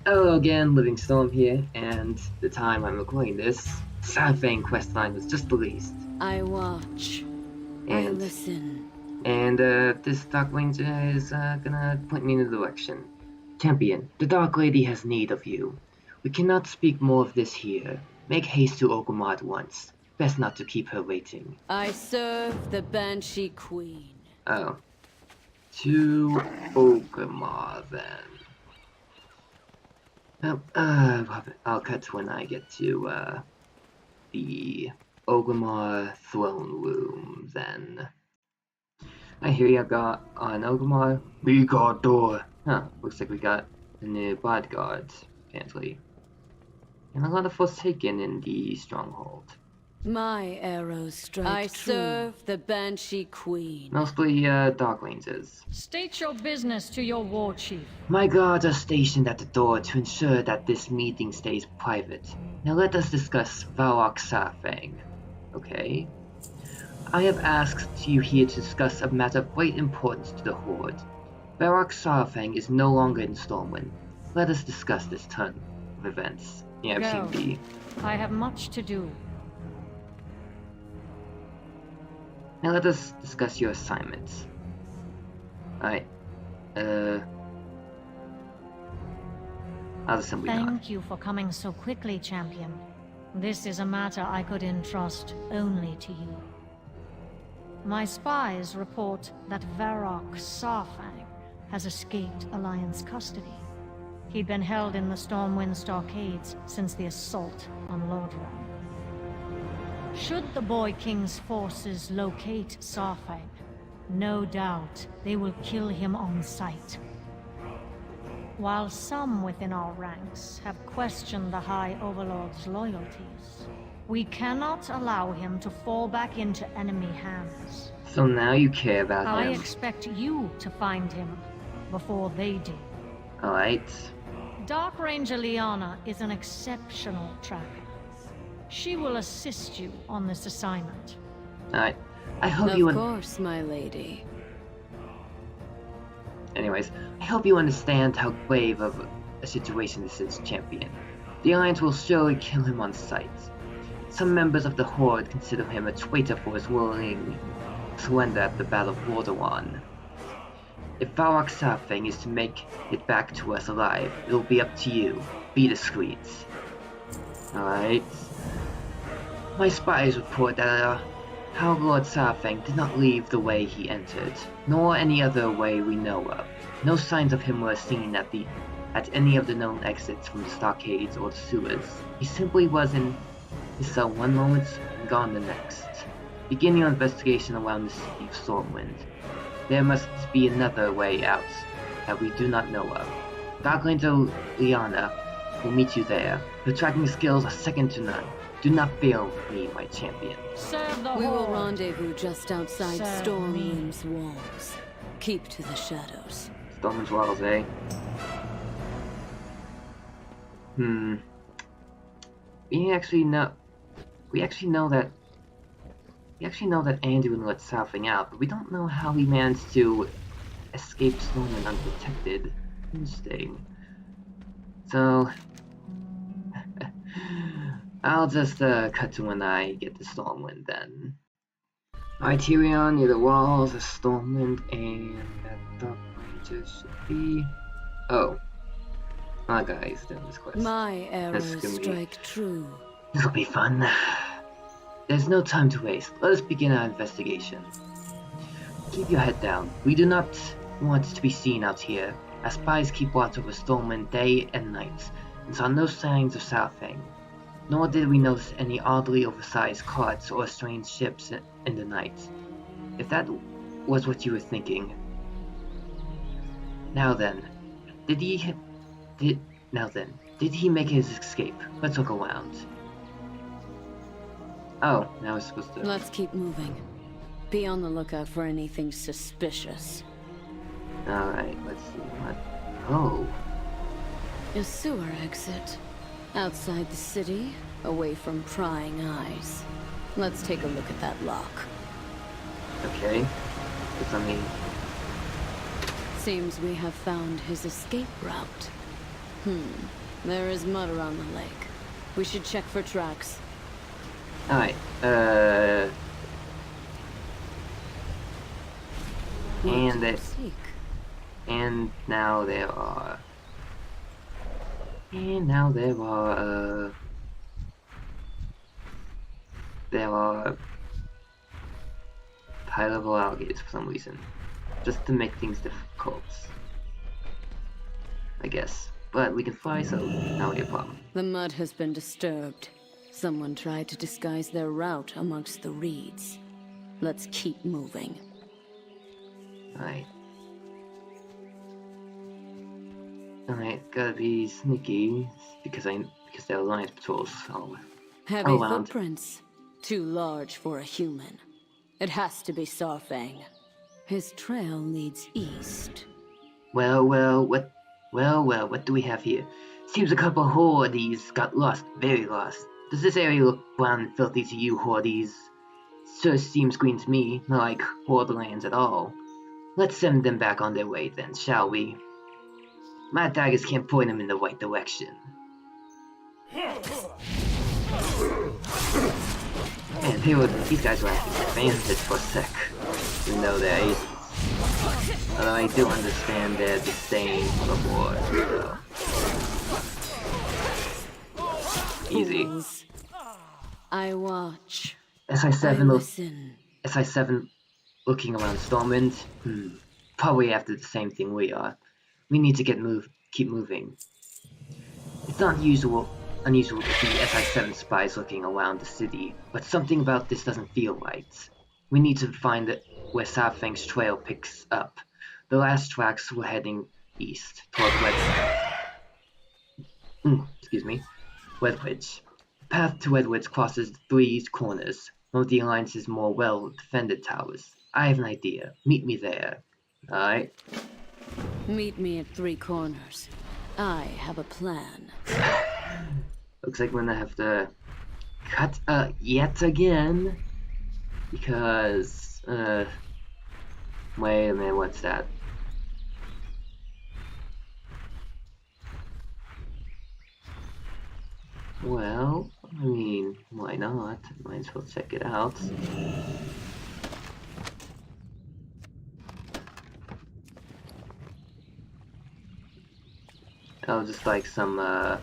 Hello again, Living Storm here, and the time I'm recording this, Saurfang Questline was just released. I watch. I listen. And this Dark Ranger is gonna point me in the direction. Champion, the Dark Lady has need of you. We cannot speak more of this here. Make haste to Ogama at once. Best not to keep her waiting. I serve the Banshee Queen. Oh. To Ogama, then. I'll cut to when I get to the Ogama throne room then. I hear you got on Ogama. We got door. Huh, looks like we got a new bodyguard, apparently. And a lot of Forsaken in the stronghold. My arrows strike I true. Serve the Banshee Queen. Mostly Dark Rangers. State your business to your war chief. My guards are stationed at the door to ensure that this meeting stays private. Now let us discuss Varrock Saurfang. Okay? I have asked you here to discuss a matter of great importance to the Horde. Varrock Saurfang is no longer in Stormwind. Let us discuss this turn of events. Yeah, I've seen the... I have much to do. Now let us discuss your assignments. Alright. I'll just simply Thank you for coming so quickly, champion. This is a matter I could entrust only to you. My spies report that Varrock Saurfang has escaped Alliance custody. He'd been held in the Stormwind stockades since the assault on Lordran. Should the Boy King's forces locate Saurfang, no doubt they will kill him on sight. While some within our ranks have questioned the High Overlord's loyalties, we cannot allow him to fall back into enemy hands. So now you care about him. I expect you to find him before they do. Alright. Dark Ranger Liana is an exceptional tracker. She will assist you on this assignment. Alright. I hope you... Of course, my lady. Anyways, I hope you understand how grave of a situation this is, champion. The Alliance will surely kill him on sight. Some members of the Horde consider him a traitor for his willing surrender at the Battle of Lordaeron. If Varrock Saurfang is to make it back to us alive, it'll be up to you. Be discreet. Alright. My spies report that how Lord Saurfang did not leave the way he entered, nor any other way we know of. No signs of him were seen at any of the known exits from the stockades or the sewers. He simply was in his cell one moment and gone the next. Begin your investigation around the city of Stormwind. There must be another way out that we do not know of. Dark Ranger Liana will meet you there. Her tracking skills are second to none. Do not fail me, my champion. We will rendezvous just outside Stormwind's walls. Keep to the shadows. Stormwind's walls, eh? We actually know that Andrew let Saurfang out, but we don't know how he managed to escape Stormwind unprotected. Interesting. So I'll just cut to when I get to Stormwind then. Alright, Tyrion near the walls of Stormwind, and that Dark Ranger should be... Oh. My guy's doing this quest. My arrows strike true. This'll be fun. There's no time to waste. Let us begin our investigation. Keep your head down. We do not want to be seen out here. Our spies keep watch over Stormwind day and night, and saw no signs of Saurfang. Nor did we notice any oddly oversized carts or strange ships in the night. If that was what you were thinking. Now then, did he make his escape? Let's look around. Oh, now we're supposed to... Let's keep moving. Be on the lookout for anything suspicious. Alright, let's see what... Oh. A sewer exit. Outside the city, away from prying eyes. Let's take a look at that lock. Okay. It's on me. Seems we have found his escape route. There is mud around the lake. We should check for tracks. Alright, and now there are high-level alligators for some reason, just to make things difficult, I guess. But we can fly, so not really a problem. The mud has been disturbed. Someone tried to disguise their route amongst the reeds. Let's keep moving. Alright, gotta be sneaky because there are alliance patrols all Heavy around. footprints. Too large for a human. It has to be Saurfang. His trail leads east. Well, what do we have here? Seems a couple hordes got lost, very lost. Does this area look brown and filthy to you, hordes? Sure seems green to me, not like horde lands at all. Let's send them back on their way then, shall we? My daggers can't point them in the right direction. And these guys were acting advantage for a sec, even though they're aces. Although I do understand their disdain for war, so. Easy. I watch. SI7 looking around Stormwind. Probably after the same thing we are. We need to keep moving. It's not unusual to see SI7 spies looking around the city, but something about this doesn't feel right. We need to find where Saurfang's trail picks up. The last tracks were heading east, toward Wedwidge. The path to Wedwidge crosses 3 corners, one of the Alliance's more well-defended towers. I have an idea. Meet me there. Alright? Meet me at 3 corners. I have a plan. Looks like we're gonna have to cut yet again. Because, wait a minute, what's that? Well, I mean, why not? Might as well check it out. Oh, just like some, oh,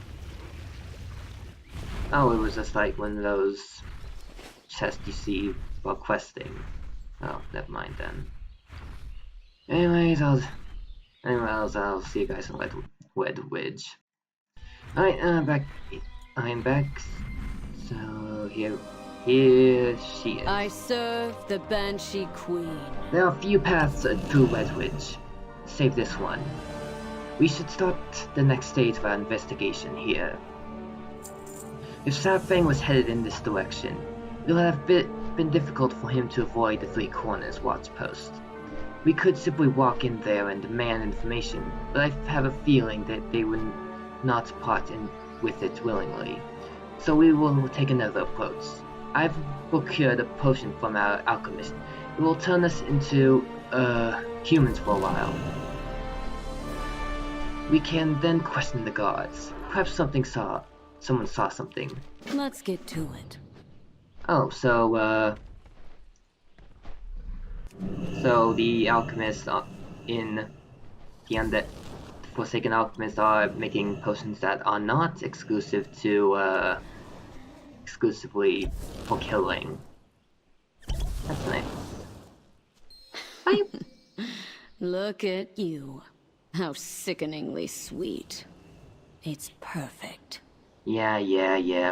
it was just like one of those chests you see while questing. Oh, never mind then. Anyways, I'll see you guys in Wedwidge. Alright, I'm back. So, here she is. I serve the Banshee Queen. There are a few paths through Wedwidge. Save this one. We should start the next stage of our investigation here. If Saurfang was headed in this direction, it would have been difficult for him to avoid the 3 corners watch post. We could simply walk in there and demand information, but I have a feeling that they would not part with it willingly. So we will take another approach. I've procured a potion from our alchemist. It will turn us into humans for a while. We can then question the guards. Perhaps someone saw something. Let's get to it. Oh, so the alchemists in the Forsaken Alchemists are making potions that are not exclusively for killing. That's nice. Look at you. How sickeningly sweet. It's perfect. Yeah.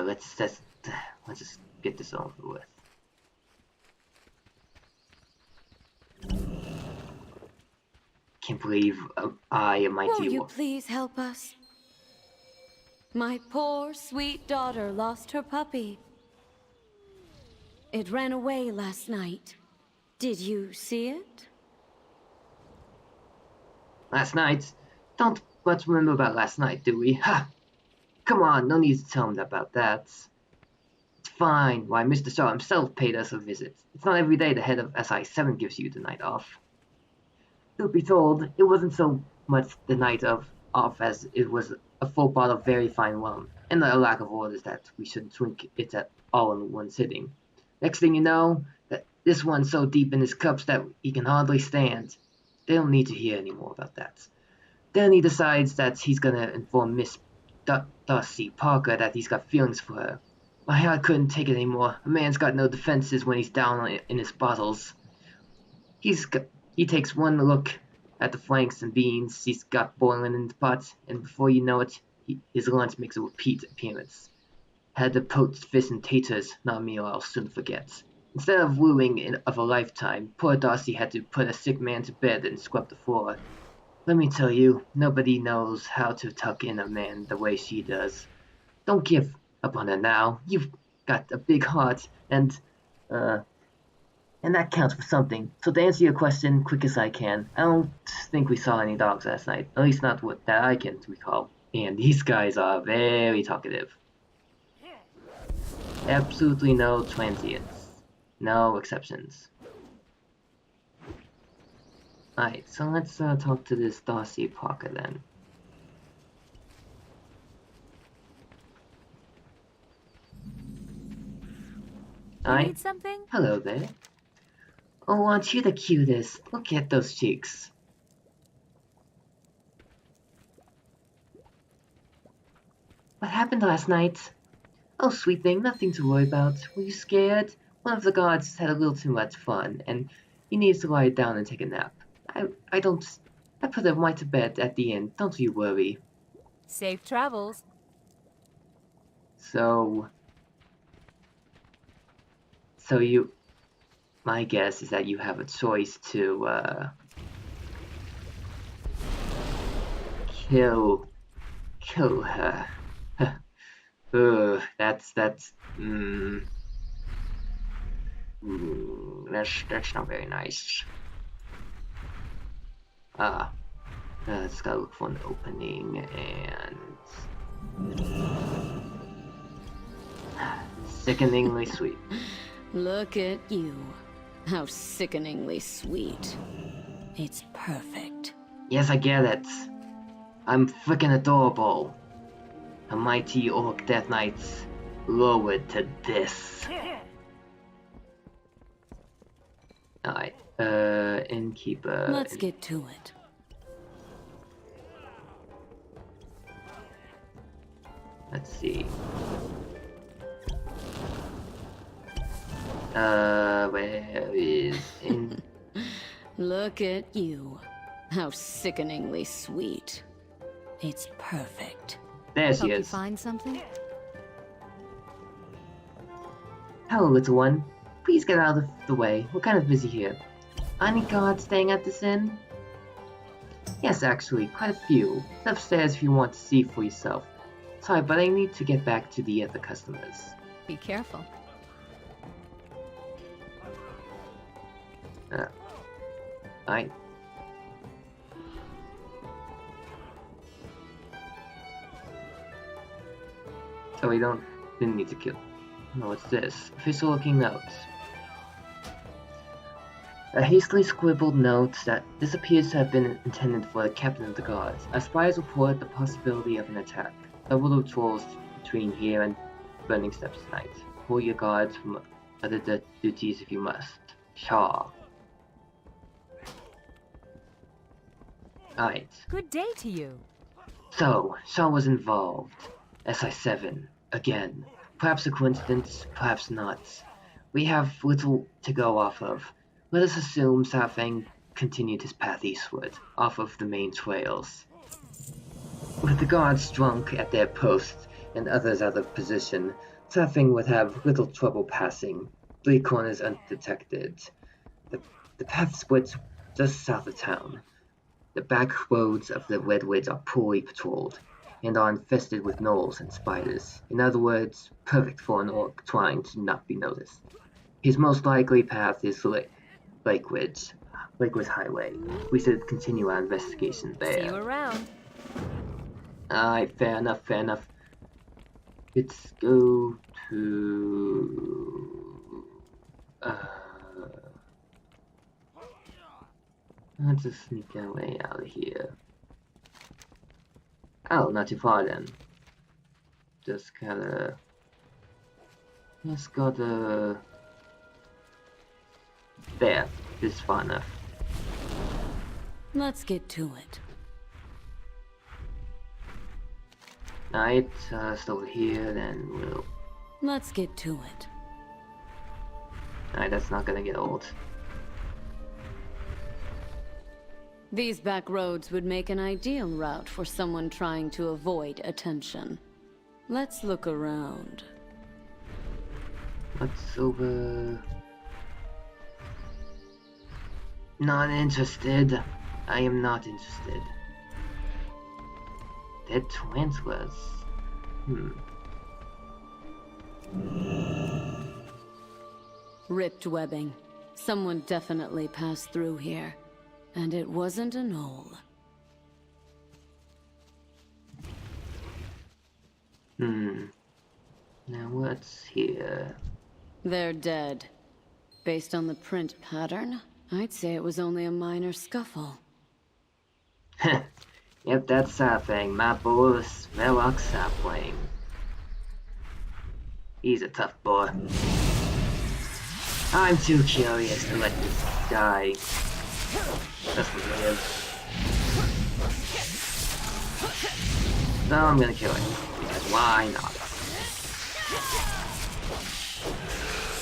Let's just get this over with. Can't believe I am my Won't you please help us? My poor, sweet daughter lost her puppy. It ran away last night. Did you see it? Last night? Don't much remember about last night, do we? Ha! Come on, no need to tell him about that. It's fine. Why, Mr. Shaw himself paid us a visit. It's not every day the head of SI7 gives you the night off. Truth be told, it wasn't so much the night off as it was a full bottle of very fine rum, and a lack of orders that we shouldn't drink it at all in one sitting. Next thing you know, that this one's so deep in his cups that he can hardly stand. They don't need to hear any more about that. Then he decides that he's gonna inform Miss Darcy Parker that he's got feelings for her. My heart couldn't take it anymore. A man's got no defenses when he's down in his bottles. He takes one look at the flanks and beans he's got boiling in the pot, and before you know it, his lunch makes a repeat appearance. Had the poached fish and taters, not a meal I'll soon forget. Instead of wooing of a lifetime, poor Darcy had to put a sick man to bed and scrub the floor. Let me tell you, nobody knows how to tuck in a man the way she does. Don't give up on her now. You've got a big heart, and that counts for something. So to answer your question, quick as I can, I don't think we saw any dogs last night. At least not that I can recall. And these guys are very talkative. Absolutely no transients. No exceptions. Alright, so let's talk to this Darcy Parker then. You need something? Hello there. Oh, aren't you the cutest? Look at those cheeks. What happened last night? Oh, sweet thing, nothing to worry about. Were you scared? One of the guards had a little too much fun, and he needs to lie down and take a nap. I put him right to bed at the end, don't you worry. Safe travels. So my guess is that you have a choice to, kill her. Ugh, that's not very nice. Let's gotta look for an opening and sickeningly sweet. Look at you. How sickeningly sweet. It's perfect. Yes, I get it. I'm freaking adorable. A mighty orc death knights lowered to this. Alright, innkeeper. Let's get to it. Let's see. Where is in? Look at you. How sickeningly sweet. It's perfect. There she Help you is. find something? Hello, little one. Please get out of the way. We're kind of busy here. Any guards staying at this inn? Yes, actually, quite a few. Upstairs if you want to see for yourself. Sorry, but I need to get back to the other customers. Be careful. Alright. So we didn't need to kill. No, what's this? Official looking notes. A hastily scribbled note that this appears to have been intended for the captain of the guards. Our spies report the possibility of an attack. Double the patrols between here and Burning Steps tonight. Pull your guards from other duties if you must. Shaw. Alright. Good day to you. So, Shaw was involved. SI-7. Again. Perhaps a coincidence, perhaps not. We have little to go off of. Let us assume Saurfang continued his path eastward, off of the main trails. With the guards drunk at their posts and others out of position, Saurfang would have little trouble passing, 3 corners undetected. The path splits just south of town. The back roads of the redwoods are poorly patrolled, and are infested with gnolls and spiders. In other words, perfect for an orc trying to not be noticed. His most likely path is Lakewood's Highway. We should continue our investigation there. See you around. Alright, fair enough, fair enough. Let's go to... let's just sneak our way out of here. Oh, not too far then. Just gotta... Just gotta... There. This is far enough. Let's get to it. Alright, so over here, then we'll... Let's get to it. Alright, that's not gonna get old. These back roads would make an ideal route for someone trying to avoid attention. Let's look around. What's over... Not interested. I am not interested. Dead tarantulas. Ripped webbing. Someone definitely passed through here. And it wasn't a knoll. Now what's here? They're dead. Based on the print pattern, I'd say it was only a minor scuffle. Yep, that's Saurfang, my boy, Varrock Saurfang. He's a tough boy. I'm too curious to let this guy just live. So I'm gonna kill him, because why not?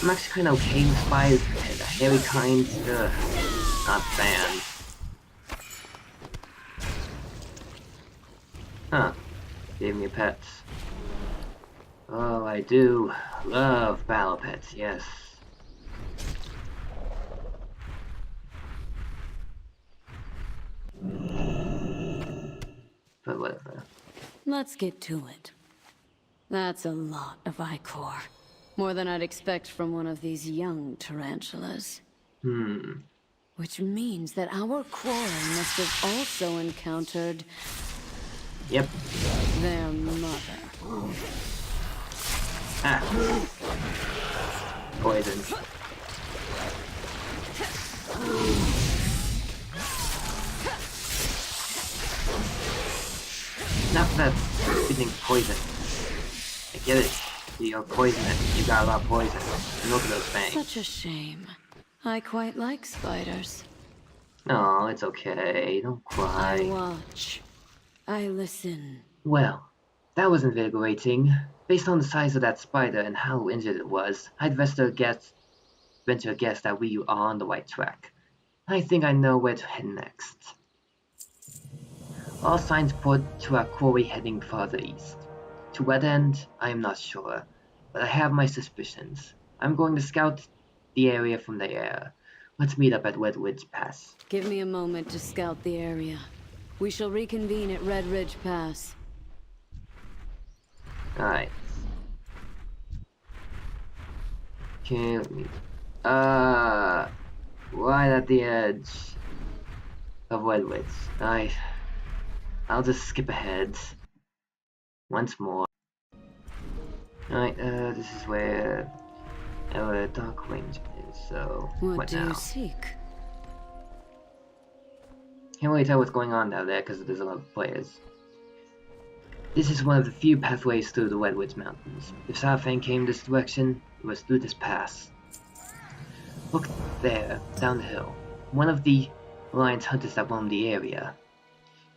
I'm actually kinda okay with spiders, the hairy kind, not a fan. Huh, gave me a pet. Oh, I do love battle pets, yes. But whatever. Let's get to it. That's a lot of ichor. More than I'd expect from one of these young tarantulas. Which means that our quarry must have also encountered... Yep. their mother. Ah. Poison. Not that freaking poison. I get it. You're poisonous. You got a lot of poison. And look at those fangs. Such a shame. I quite like spiders. No, it's okay. Don't cry. I watch. I listen. Well, that was invigorating. Based on the size of that spider and how injured it was, I'd venture a guess that we are on the right track. I think I know where to head next. All signs point to our quarry heading farther east. To what end, I am not sure, but I have my suspicions. I'm going to scout the area from the air. Let's meet up at Red Ridge Pass. Give me a moment to scout the area. We shall reconvene at Red Ridge Pass. Alright. Okay, let me... right at the edge of Red Ridge. I'll just skip ahead. Once more. Alright, this is where our dark range is, so What do now? you seek? Can't really tell what's going on down there because there's a lot of players. This is one of the few pathways through the Redwoods Mountains. If Saurfang came this direction, it was through this pass. Look there, down the hill. One of the Alliance hunters that roam the area.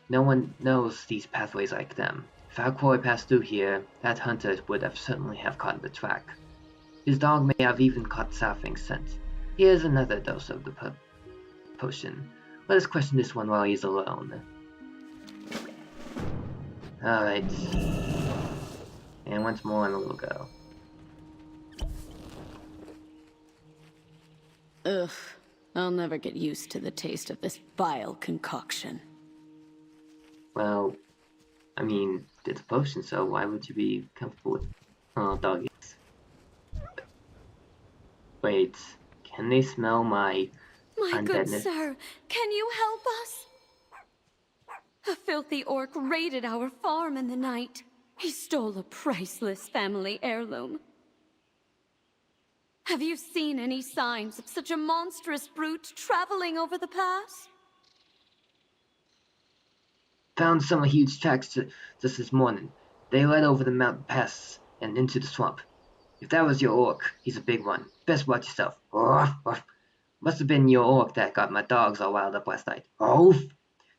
No one knows these pathways like them. If our quarry passed through here, that hunter would have certainly have caught the track. His dog may have even caught Saurfang's scent. Here's another dose of the potion. Let us question this one while he's alone. Alright. And once more and we'll go. Ugh. I'll never get used to the taste of this vile concoction. Well, I mean, it's a potion, so why would you be comfortable with... Oh, doggies. Wait, can they smell my My good undeadness? sir, can you help us? A filthy orc raided our farm in the night. He stole a priceless family heirloom. Have you seen any signs of such a monstrous brute traveling over the pass? Found some huge tracks just this morning. They led over the mountain pass and into the swamp. If that was your orc, he's a big one. Best watch yourself. Ruff, ruff. Must have been your orc that got my dogs all riled up last night. Oof!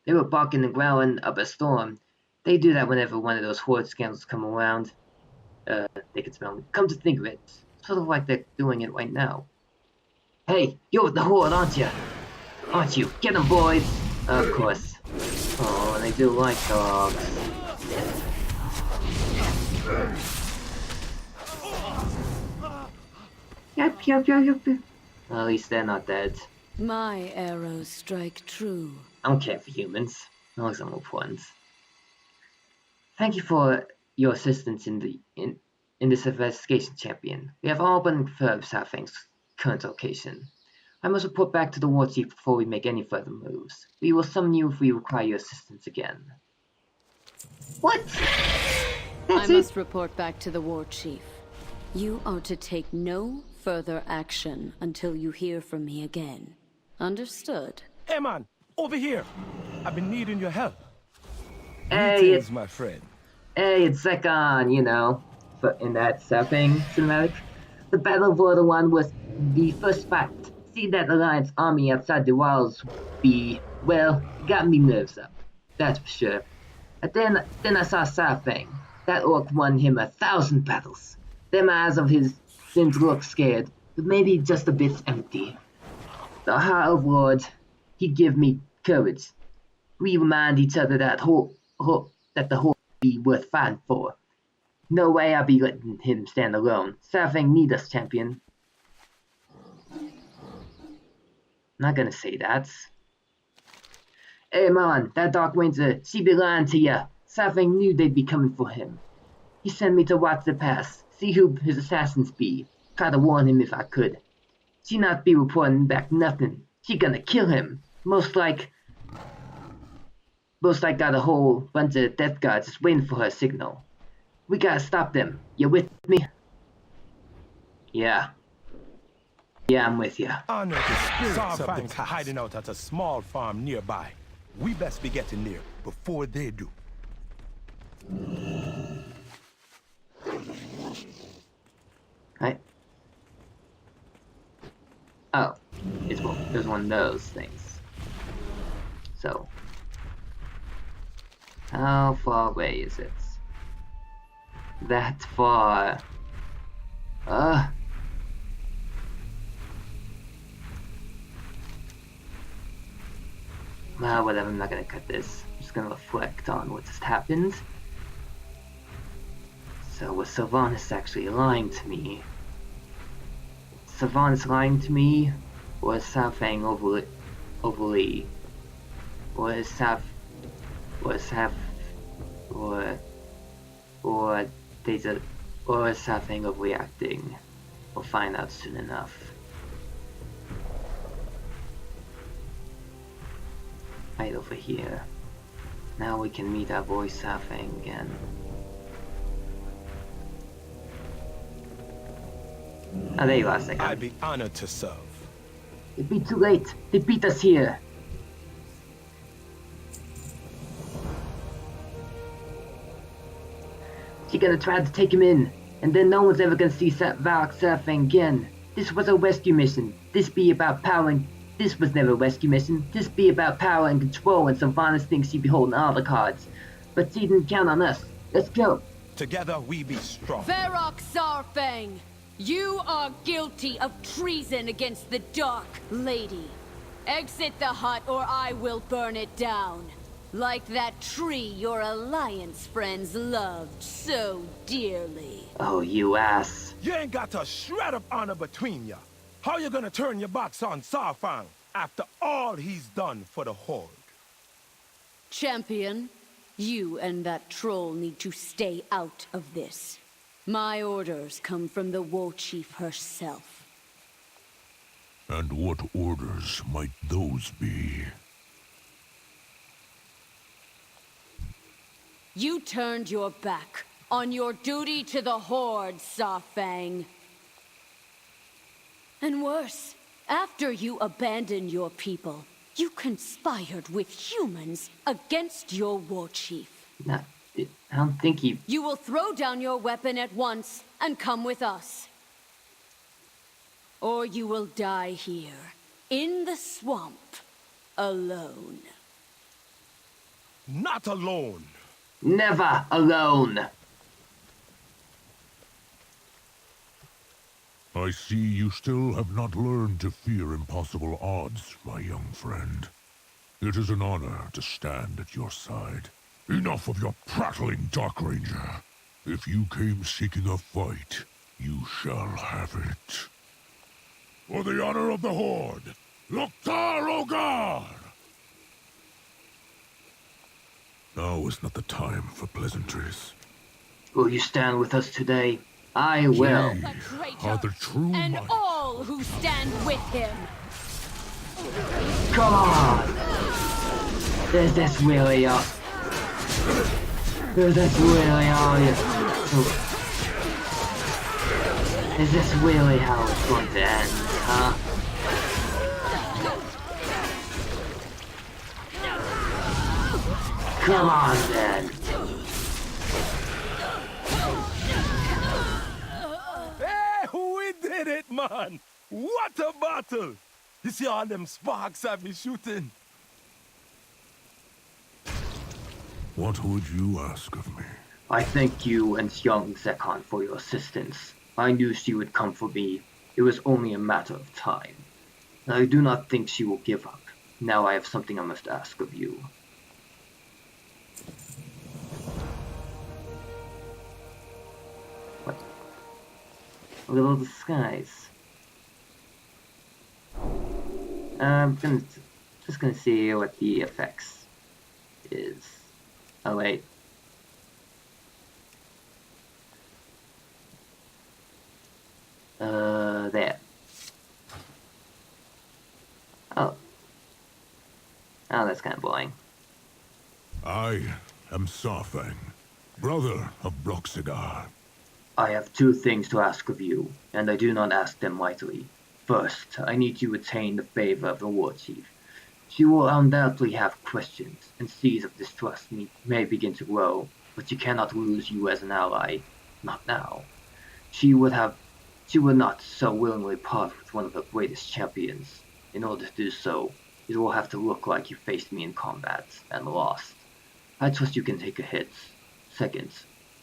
They were barking and growling up a storm. They do that whenever one of those horde scandals come around. They can smell me. Come to think of it, sort of like they're doing it right now. Hey, you're with the horde, aren't you? Aren't you? Get them, boys! Of course. Oh, and they do like dogs. Yep. At least they're not dead. My arrows strike true. I don't care for humans. As long as I'm important. Thank you for your assistance in this investigation, champion. We have all but confirmed Saurfang's current location. I must report back to the war chief before we make any further moves. We will summon you if we require your assistance again. What? I must report back to the war chief. You are to take no further action until you hear from me again. Understood? Hey man, over here. I've been needing your help. Hey, it's my friend. Hey, it's Zekon, you know, but in that Saurfang cinematic. The Battle of Waterland was the first fight. See that Alliance army outside the walls got me nerves up. That's for sure. And then I saw Saurfang. That orc won him 1,000 battles. Them eyes of his didn't look scared, but maybe just a bit empty. The High Overlord, he give me courage. We remind each other that the whole be worth fighting for. No way I'll be letting him stand alone. Saurfang need us, champion. I'm not gonna say that. Hey man, that Dark Ranger, she be lying to ya. Saurfang knew they'd be coming for him. He sent me to watch the pass, see who his assassins be. Try to warn him if I could. She not be reporting back nothing. She gonna kill him. Most like got a whole bunch of death guards just waiting for her signal. We gotta stop them. You with me? Yeah. Yeah, I'm with you. Honor the spirits of the hiding out at a small farm nearby. We best be getting there before they do. Right. Oh, it was one of those things. So, how far away is it? That far. Well, whatever, I'm not gonna cut this. I'm just gonna reflect on what just happened. So, was Sylvanas actually lying to me? Sylvanas lying to me? Or is Saurfang overly? Or is Saurfang overreacting? We'll find out soon enough. Right over here. Now we can meet our boy Saurfang again. Oh, there you are, Zekon. I'd be honored to serve. It'd be too late. They beat us here. She's gonna try to take him in, and then no one's ever gonna see Varrock Saurfang again. This was a rescue mission. This be about power and... This was never a rescue mission. This be about power and control, and Sylvanas thinks she'd be holding all the cards. But she didn't count on us. Let's go. Together we be strong. Varrock Saurfang, you are guilty of treason against the Dark Lady. Exit the hut or I will burn it down. Like that tree your Alliance friends loved so dearly. Oh, you ass. You ain't got a shred of honor between ya. How you gonna turn your backs on Saurfang after all he's done for the Horde? Champion, you and that troll need to stay out of this. My orders come from the war chief herself. And what orders might those be? You turned your back on your duty to the Horde, Saurfang. And worse, after you abandoned your people, You conspired with humans against your war chief. No, I don't think he... You will throw down your weapon at once and come with us. Or you will die here, in the swamp, alone. Not alone. Never alone. I see you still have not learned to fear impossible odds, my young friend. It is an honor to stand at your side. Enough of your prattling, Dark Ranger. If you came seeking a fight, you shall have it. For the honor of the Horde, Loktar Ogar! Now is not the time for pleasantries. Will you stand with us today? I will. Ye are the true And might. all who stand with him. Come on! Is this really up? Is this really all you... Is this really how it's going to end, huh? Come on then! Hey, we did it, man! What a battle! You see all them sparks I've been shooting? What would you ask of me? I thank you and young Zekon for your assistance. I knew she would come for me. It was only a matter of time. I do not think she will give up. Now I have something I must ask of you. What? A little disguise. I'm just gonna see what the effects is. Oh wait. There. Oh. Oh, that's kind of boring. I am Saurfang, brother of Broxigar. I have two things to ask of you, and I do not ask them lightly. First, I need to attain the favor of the war chief. She will undoubtedly have questions, and seeds of distrust may begin to grow, but she cannot lose you as an ally. Not now. She would not so willingly part with one of the greatest champions. In order to do so, it will have to look like you faced me in combat and lost. I trust you can take a hit. Second,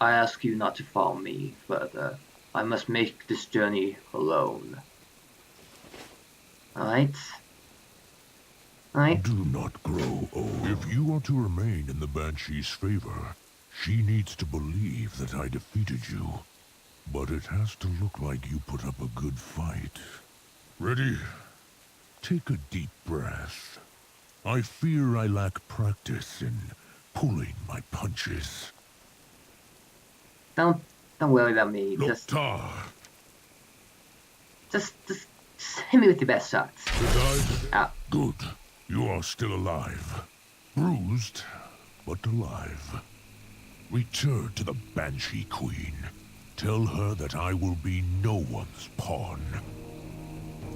I ask you not to follow me further. I must make this journey alone. Alright? Alright? Do not grow old. If you are to remain in the Banshee's favor, she needs to believe that I defeated you. But it has to look like you put up a good fight. Ready? Take a deep breath. I fear I lack practice in pulling my punches. Don't worry about me. Loktar. Just hit me with your best shots. Ow. Good. You are still alive. Bruised, but alive. Return to the Banshee Queen. Tell her that I will be no one's pawn.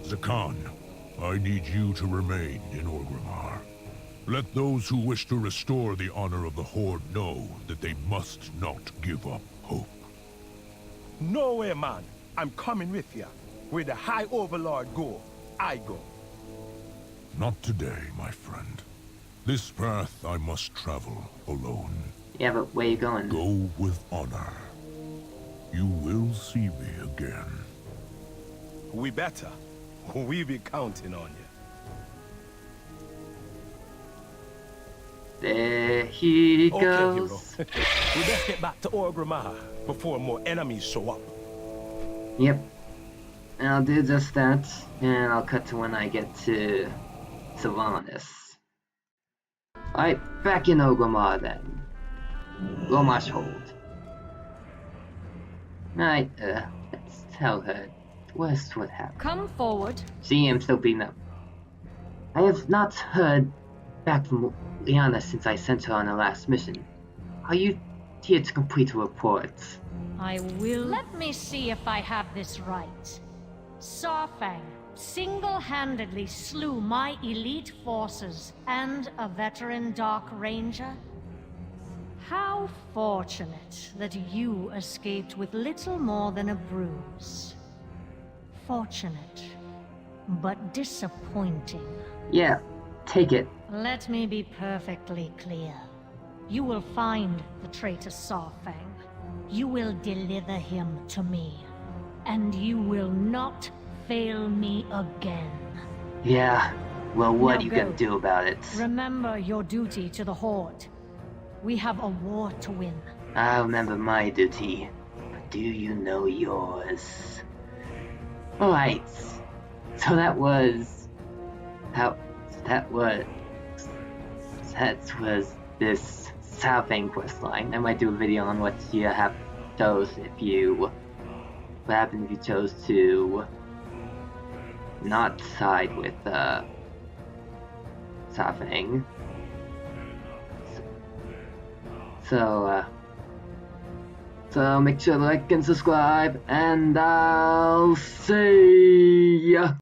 Zekon, I need you to remain in Orgrimmar. Let those who wish to restore the honor of the Horde know that they must not give up hope. No way, man. I'm coming with you. Where the High Overlord go, I go. Not today, my friend. This path I must travel alone. Yeah, but where you going? Go with honor. You will see me again. We better. We be counting on you. There he Okay, goes. hero. We best get back to Orgrimmar before more enemies show up. Yep. And I'll do just that, and I'll cut to when I get to Sylvanas. Alright, back in Orgrimmar then. Lomash hold. Alright, let's tell her just what happened. Come forward. See, I'm still beating up. I have not heard back from Liana since I sent her on her last mission. Are you here to complete a report? I will. Let me see if I have this right. Saurfang, single-handedly slew my elite forces and a veteran Dark Ranger? How fortunate that you escaped with little more than a bruise. Fortunate, but disappointing. Yeah, take it. Let me be perfectly clear. You will find the traitor Saurfang. You will deliver him to me. And you will not fail me again. Yeah, well, what Now are you go. gonna do about it? Remember your duty to the Horde. We have a war to win. I remember my duty, but do you know yours? Alright, so that was this Saurfang Questline. I might do a video on what you have chose what happened if you chose to not side with Saurfang. So make sure to like and subscribe, and I'll see ya.